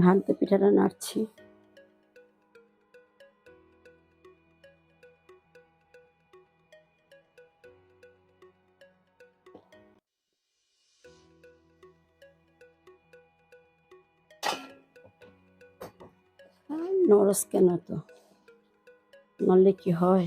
হাতে পিঠাটা নাড়ছি। নরস কেন তো, নড়লে কি হয়?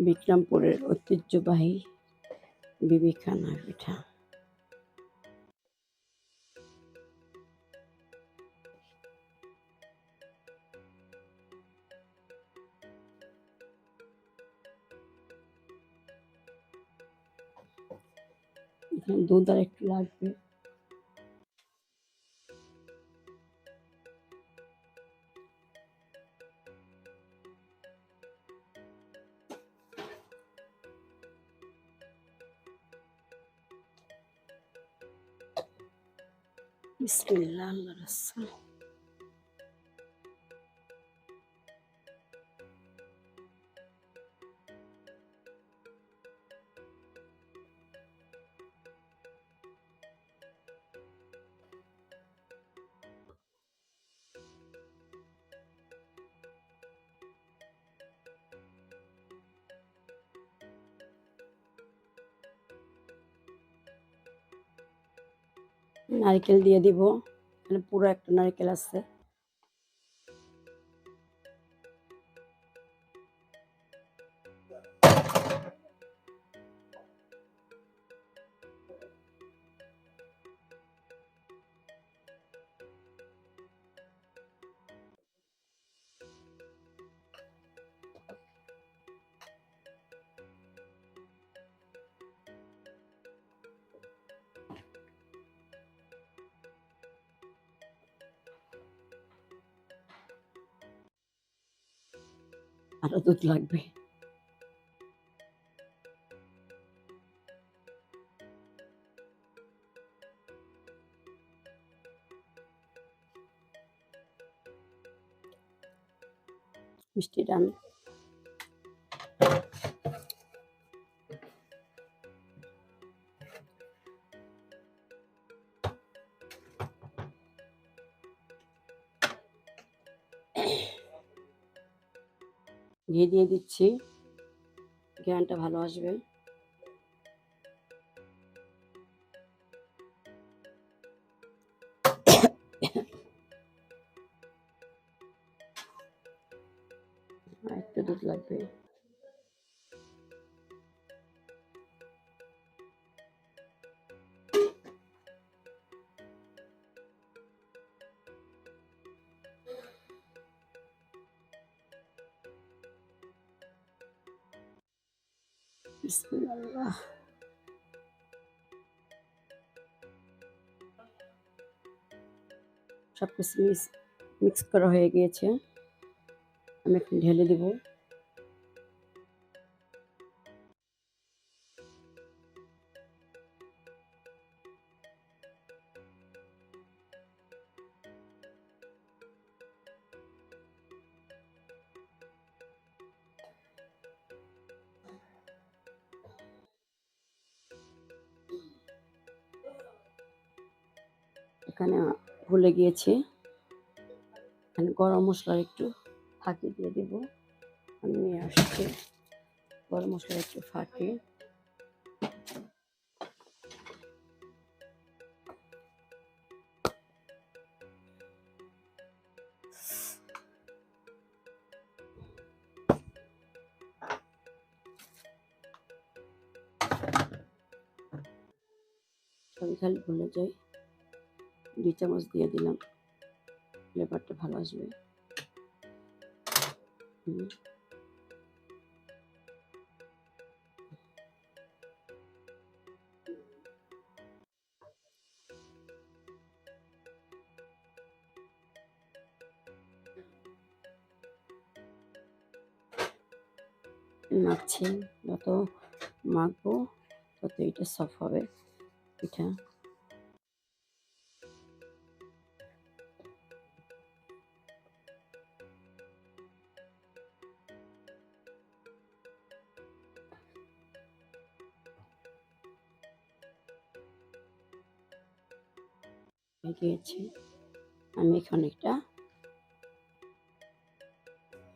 বিক্রমপুরের ঐতিহ্যবাহী বিবিখানা পিঠা। এখানে দুধ আর একটু লাগবে। বিসমিল্লাহ, আল্লাহর রাসূল। নারকেল দিয়ে দিব, এখানে পুরো একটা নারকেল আছে। আরো দুধ লাগবে। মিষ্টি ডান। ঘি দিয়ে দিচ্ছি, ঘ্রাণটা ভালো আসবে। একটু দুধ লাগবে। বিসমিল্লাহ। সবকিছু মিক্স করা হয়ে গিয়েছে, আমি এখন ঢেলে দিব। এখানে ভুলে গিয়েছি, এখানে গরম মশলার একটু ফাঁকি দিয়ে দিব। আমি নিয়ে আসছি গরম মশলার একটু ফাঁকি। আমি খালি ভুলে যাই, 2 চামচ দিয়ে দিলাম, ফ্লেভারটা ভালো আসবে। মাখছি, যত মাখবো তত এটা সফট হবে পিঠা। হয়ে গিয়েছে। আমি এখানে একটা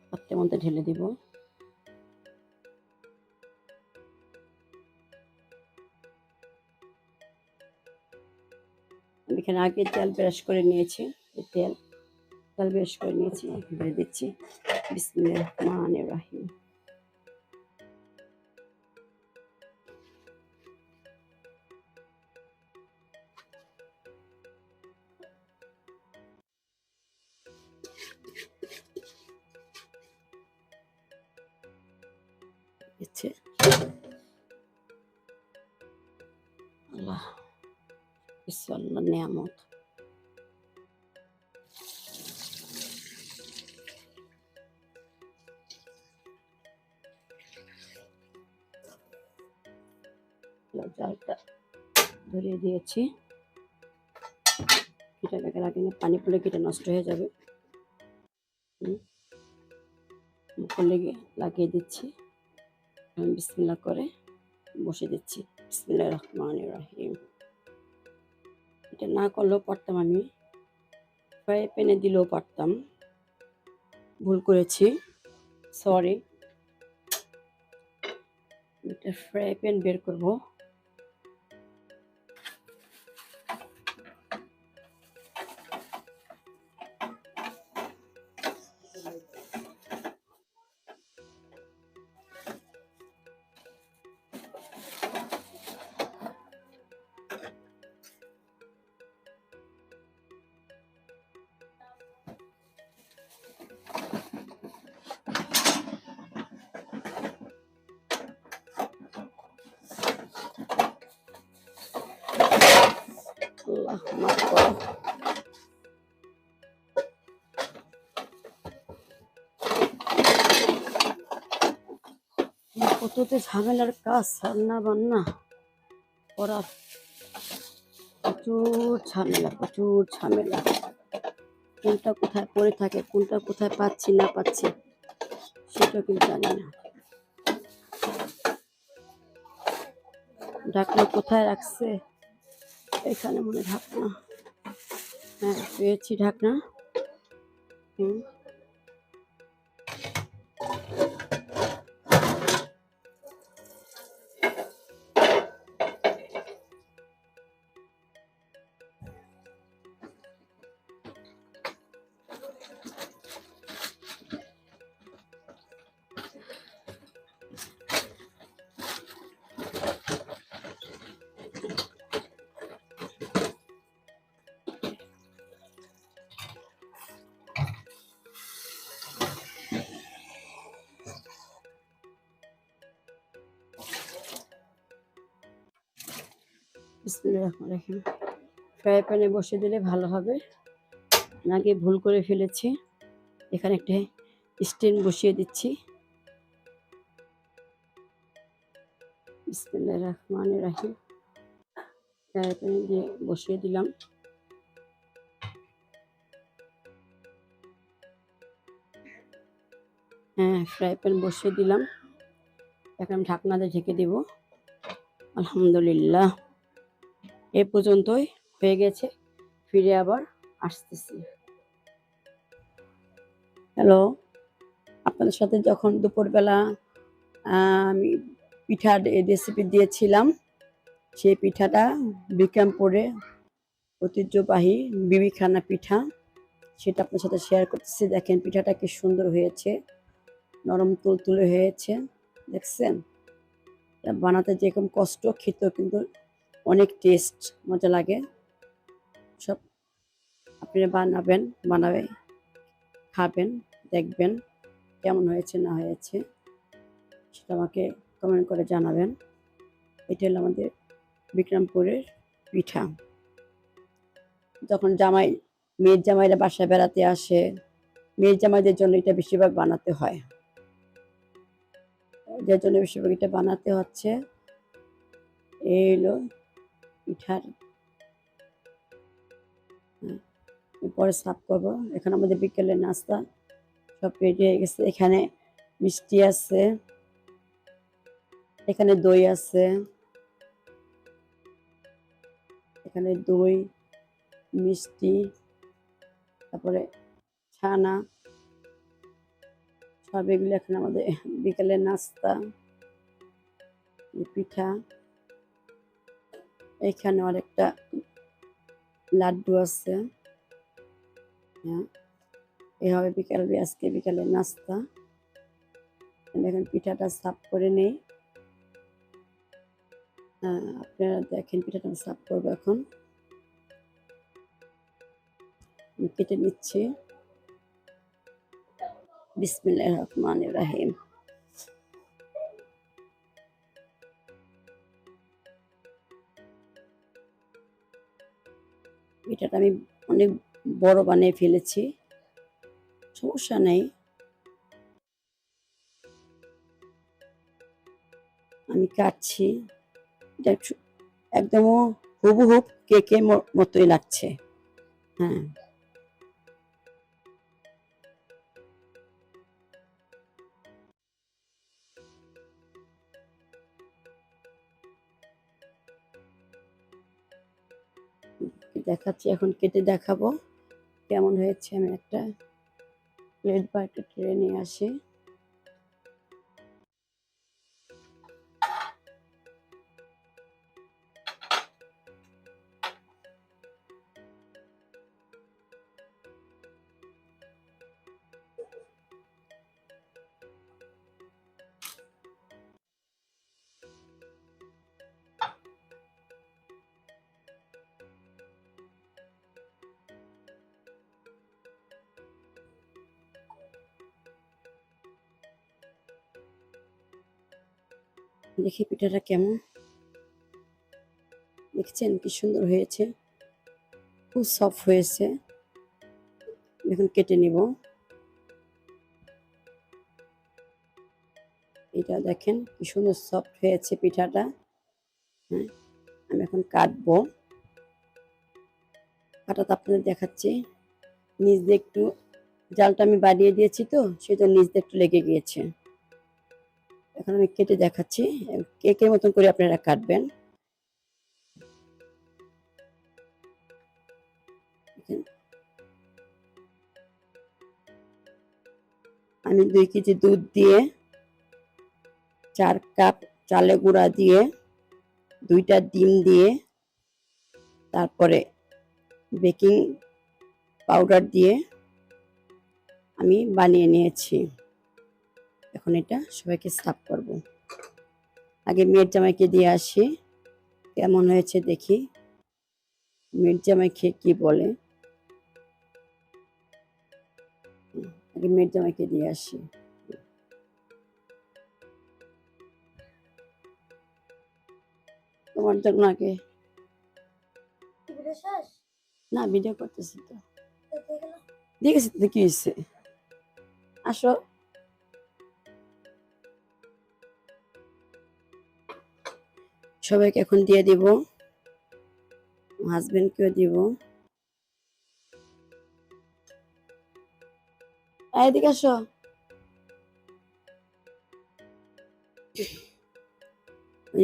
পাত্রের মধ্যে ঢেলে দিব। আমি এখানে আগে তেল ব্রাশ করে নিয়েছি, তেল ব্রাশ করে নিয়েছি, দিয়ে দিচ্ছি। বিসমিল্লাহির রহমানির রহিম। দিচ্ছে আল্লাহ, কিছু আল্লাহর নিয়ামত। জালটা ধরিয়ে দিয়েছি। পিঠাটাকে লাগিয়ে পানি পড়লে পিঠা নষ্ট হয়ে যাবে। মুখে লাগিয়ে দিচ্ছি। আমি বিসমিল্লাহ করে বসে দিচ্ছি। বিসমিল্লাহির রহমানির রহিম। এটা না করলেও পারতাম, আমি ফ্রাই প্যানে দিলেও পারতাম, ভুল করেছি, সরি। এটা ফ্রাই প্যান বের করবো। আল্লাহ মাফ করো। কততে ঝামেলার কাজ, রান্না বান্না করার প্রচুর ঝামেলা, প্রচুর ঝামেলা। কোনটা কোথায় পড়ে থাকে, কোনটা কোথায় পাচ্ছি না পাচ্ছি সেটা কিন্তু জানি না। ঢাকনা কোথায় রাখছে? এখানে মনে ঢাকনা। হ্যাঁ, পেয়েছি ঢাকনা। বিসমিল্লাহির রহমানির রহিম। ফ্রাই প্যানে বসে দিলে ভালো হবে। আগে ভুল করে ফেলেছি। এখানে একটা স্ট্যান্ড বসিয়ে দিচ্ছি। বিসমিল্লাহির রহমানির রহিম। ফ্রাই প্যানে দিয়ে বসিয়ে দিলাম। হ্যাঁ, ফ্রাই প্যান বসিয়ে দিলাম। এখন ঢাকনা দিয়ে ঢেকে দেব। আলহামদুলিল্লাহ, এ পর্যন্তই হয়ে গেছে। ফিরে আবার আসতেছি। হ্যালো, আপনাদের সাথে যখন দুপুরবেলা আমি পিঠার রেসিপি দিয়েছিলাম, সেই পিঠাটা বিক্রমপুরে ঐতিহ্যবাহী বিবিখানা পিঠা, সেটা আপনার সাথে শেয়ার করতেছি। দেখেন পিঠাটা কি সুন্দর হয়েছে, নরম তুলতুলে হয়েছে। দেখছেন, বানাতে যেরকম কষ্ট, খেতেও কিন্তু অনেক টেস্ট, মজা লাগে। সব আপনারা বানাবে, খাবেন, দেখবেন কেমন হয়েছে না হয়েছে সেটা আমাকে কমেন্ট করে জানাবেন। এটা হলো আমাদের বিক্রমপুরের পিঠা। যখন মেয়ের জামাইরা বাসায় বেড়াতে আসে, মেয়ের জামাইদের জন্য এটা বেশিরভাগ বানাতে হয়, যার জন্য বেশিরভাগ এটা বানাতে হচ্ছে। এই হলো পিঠার, পরে সার্ভ করবো। এখানে আমাদের বিকেলের নাস্তা সব রেডি হয়ে গেছে। এখানে মিষ্টি আছে, এখানে দই আছে, এখানে দই, মিষ্টি, তারপরে ছানা, সব এগুলো এখন আমাদের বিকেলের নাস্তা। পিঠা, এখানে আরেকটা লাড্ডু আছে। হ্যাঁ, এভাবে আজকে বিকালের নাস্তা। এখন পিঠাটা সাফ করে নেই। আপনারা দেখেন পিঠাটা সাফ করবো এখন। কেটে নিচ্ছি। বিসমিল্লাহির রহমানির রহিম। পিঠাটা আমি অনেক বড় বানিয়ে ফেলেছি, সমস্যা নেই। আমি কাটছি, একদম হুবহু কেকের মতোই লাগছে। হ্যাঁ, দেখাচ্ছি, এখন কেটে দেখাবো কেমন হয়েছে। আমি একটা প্লেট বা একটা ট্রে নিয়ে আসি। দেখি পিঠাটা কেমন, দেখছেন কি সুন্দর হয়েছে, খুব সফট হয়েছে। এখন কেটে নিব। এটা দেখেন কি সুন্দর সফট হয়েছে পিঠাটা। হ্যাঁ, আমি এখন কাটবো। কাটাতে আপনাদের দেখাচ্ছি। নিচ দিয়ে একটু জালটা আমি বাড়িয়ে দিয়েছি, তো সেটা নিচ দিয়ে একটু লেগে গিয়েছে। এখন আমি কেটে দেখাচ্ছি, কেকের মতন করে আপনারা কাটবেন। আমি 2 কেজি দুধ দিয়ে, 4 কাপ চালের গুঁড়া দিয়ে, 2টা ডিম দিয়ে, তারপরে বেকিং পাউডার দিয়ে আমি বানিয়ে নিয়েছি। এখন এটা সবাইকে সার্ভ করব। আগে মেয়ের জামাইকে দিয়ে আসি, কেমন হয়েছে দেখি। মেয়ের জামাই খেয়ে কি বলে। আগে মেয়ের জামাইকে দিয়ে আসি। তোমার জন্য আগে। না, ভিডিও করতেছি তো। দেখেছি তো, কি হয়েছে, আসো। সবাইকে এখন দিয়ে দিব, হাজবেন্ডকেও দিব। এদিকে আসো।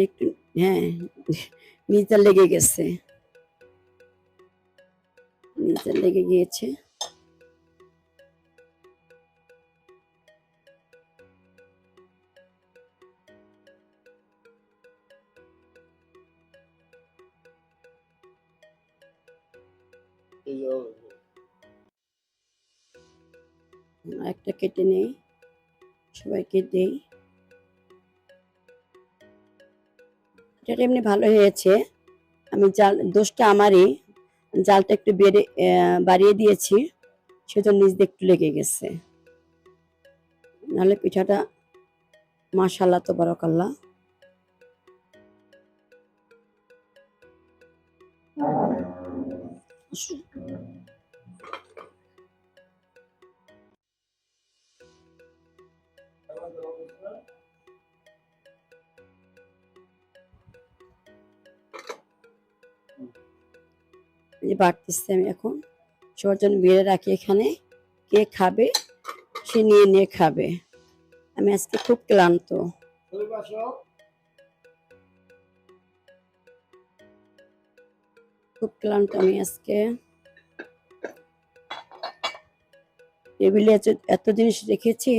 একটু, হ্যাঁ, নিচে লেগে গেছে, নিচে লেগে গিয়েছে। একটা কেটে নেই, সবাইকে দেই। এটা এমনি ভালো হয়েছে। আমি জাল, দোষটা আমারই, জালটা একটু বাড়িয়ে দিয়েছি, সেজন্য নিচ দিয়ে একটু লেগে গেছে। নাহলে পিঠাটা মাশাআল্লাহ তাবারাকাল্লাহ। বাড়তেছে, আমি এখন সবার জন্য বেড়ে রাখি এখানে। কে খাবে সে নিয়ে নিয়ে খাবে। আমি আজকে খুব ক্লান্ত। খুব ক্লান্ত আমি আজকে। টেবিলে এত জিনিস রেখেছি,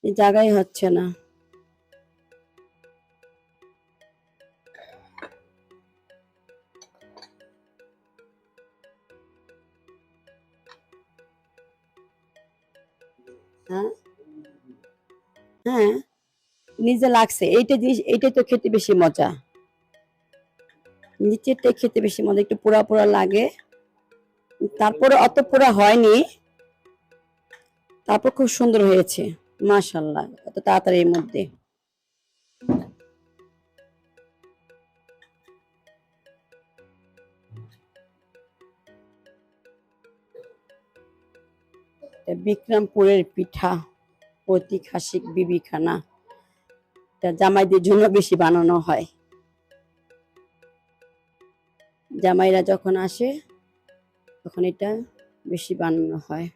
জায়গাই হচ্ছে না। হ্যাঁ, হ্যাঁ, নিজে লাগছে এইটা জিনিস, এইটাই তো খেতে বেশি মজা। নিচেরটাই খেতে বেশি মজা, একটু পোড়া পোড়া লাগে, তারপরে অত পোড়া হয়নি, তারপর খুব সুন্দর হয়েছে। মাশাআল্লাহ, এত তাড়াতাড়ির মধ্যে। বিক্রমপুরের পিঠা, ঐতিহাসিক বিবিখানা, এটা জামাইদের জন্য বেশি বানানো হয়। জামাইরা যখন আসে তখন এটা বেশি বানানো হয়।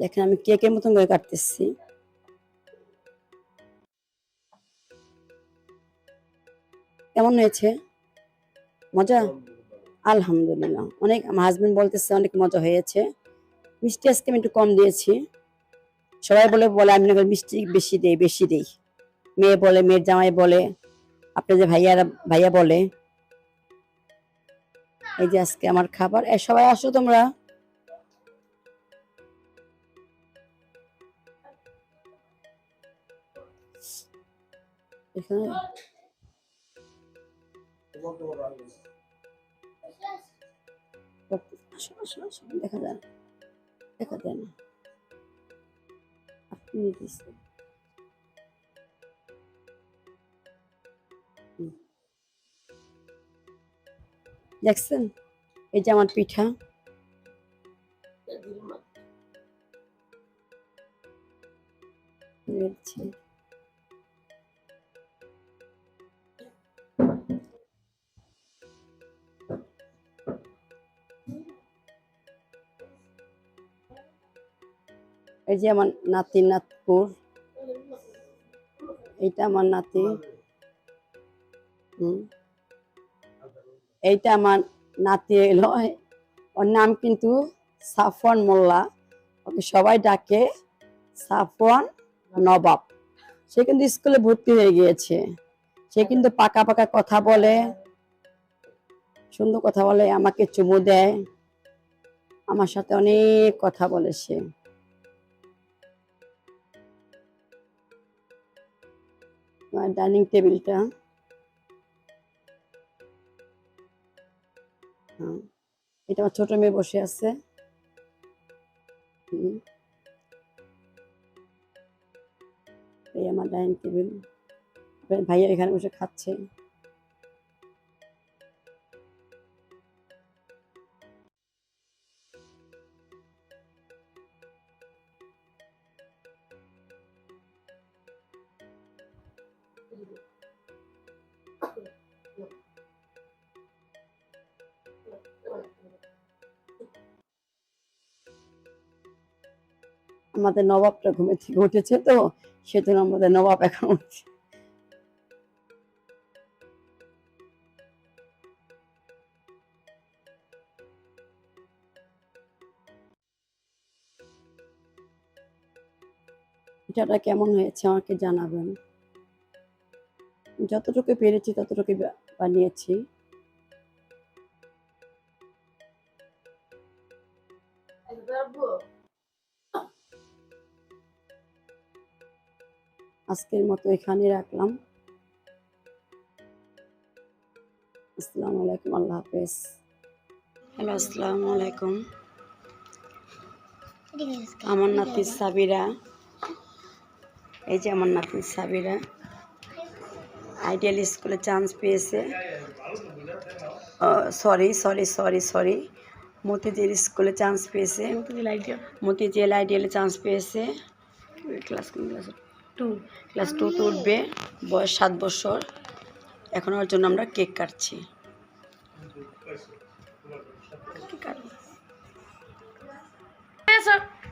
দেখেন আমি কেকের মতন করে কাটতেছি। কেমন হয়েছে? মজা? আলহামদুলিল্লাহ, অনেক, আমার হাজবেন্ড বলতেছে অনেক মজা হয়েছে। মিষ্টি আজকে আমি একটু কম দিয়েছি। সবাই বলে বলে আমি নাকি মিষ্টি বেশি দেই। মেয়ে বলে, মেয়ের জামাই বলে, আপনাদের ভাইয়া বলে। এই যে আজকে আমার খাবার, সবাই আসো তোমরা। এখানে আসো, আসো, আসো, দেখা যায় না, দেখা যায় না। আপনি নিতেছি। দেখছেন, এই যে আমার পিঠা। দিচ্ছি। এই যে আমার নাতি নাতপুর, এইটা আমার নাতি। এইটা আমার নাতি এলো, ওর নাম কিন্তু সাফওয়ান মোল্লা, ওকে সবাই ডাকে সাফওয়ান নবাব। সে কিন্তু স্কুলে ভর্তি হয়ে গিয়েছে। সে কিন্তু পাকা পাকা কথা বলে, সুন্দর কথা বলে, আমাকে চুমু দেয়, আমার সাথে অনেক কথা বলে সে। ডাইনিং টেবিলটা, এটা আমার ছোট মেয়ে বসে আছে। এই আমার ডাইনিং টেবিল, ভাইয়া এখানে বসে খাচ্ছে। আমাদের নবাবটা ঘুমে থেকে উঠেছে তো, সেজন্য আমাদের নবাব এখন উঠছে। পিঠাটা কেমন হয়েছে আমাকে জানাবেন। যতটুকু পেরেছি ততটুকু বানিয়েছি। আজকের মতো এখানে রাখলাম। আসসালামু আলাইকুম, আল্লাহ হাফেজ। হ্যালো, আসসালামু আলাইকুম। আমার নাতি সাবিরা, এই যে আমার নাতি সাবিরা আইডিয়াল স্কুলে চান্স পেয়েছে। সরি, মতিঝিল স্কুলে চান্স পেয়েছে, মতিঝিল আইডিয়ালে চান্স পেয়েছে। ক্লাস 2 উঠবে, বয়স 7 বছর। এখন ওর জন্য আমরা কেক কাটছি।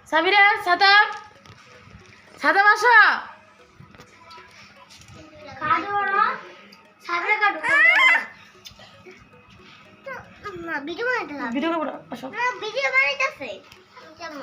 সাবিরা সাদা সাদা বাসা কাটো না সাবরে কাটো না ভিডিও বানাইতে হবে ভিডিও করবো আসো না ভিডিও বানাইতেছে কেমন